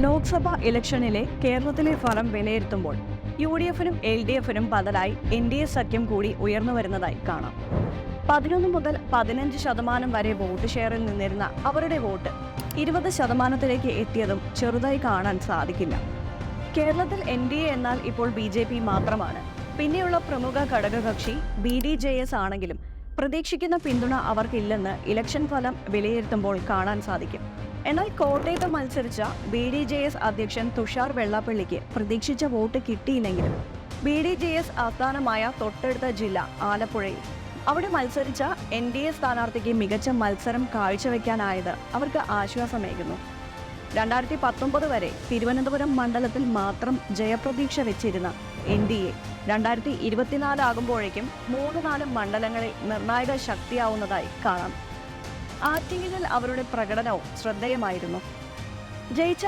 ലോക്സഭാ ഇലക്ഷനിലെ കേരളത്തിലെ ഫലം വിലയിരുത്തുമ്പോൾ UDF-നും LDF-നും ബദലായി NDA സഖ്യം കൂടി ഉയർന്നു വരുന്നതായി കാണാം. 11 മുതൽ 15% വരെ വോട്ട് ഷെയറിൽ നിന്നിരുന്ന അവരുടെ വോട്ട് 20% എത്തിയതും ചെറുതായി കാണാൻ സാധിക്കില്ല. കേരളത്തിൽ NDA എന്നാൽ ഇപ്പോൾ BJP മാത്രമാണ്. പിന്നെയുള്ള പ്രമുഖ ഘടകകക്ഷി BDJS ആണെങ്കിലും പ്രതീക്ഷിക്കുന്ന പിന്തുണ അവർക്കില്ലെന്ന് ഇലക്ഷൻ ഫലം വിലയിരുത്തുമ്പോൾ കാണാൻ സാധിക്കും. എന്നാൽ കോട്ടയത്ത് മത്സരിച്ച BDJS അധ്യക്ഷൻ തുഷാർ വെള്ളാപ്പള്ളിക്ക് പ്രതീക്ഷിച്ച വോട്ട് കിട്ടിയില്ലെങ്കിലും BDJS ആസ്ഥാനമായ തൊട്ടടുത്ത ജില്ല ആലപ്പുഴയിൽ അവിടെ മത്സരിച്ച NDA സ്ഥാനാർത്ഥിക്ക് മികച്ച മത്സരം കാഴ്ചവെക്കാനായത് അവർക്ക് ആശ്വാസമേകുന്നു. 2019 വരെ തിരുവനന്തപുരം മണ്ഡലത്തിൽ മാത്രം ജയപ്രതീക്ഷ വെച്ചിരുന്ന NDA 2024 ആകുമ്പോഴേക്കും 3-4 മണ്ഡലങ്ങളിൽ നിർണായക ശക്തിയാവുന്നതായി കാണാം. ആറ്റിങ്ങലിൽ അവരുടെ പ്രകടനവും ശ്രദ്ധേയമായിരുന്നു. ജയിച്ച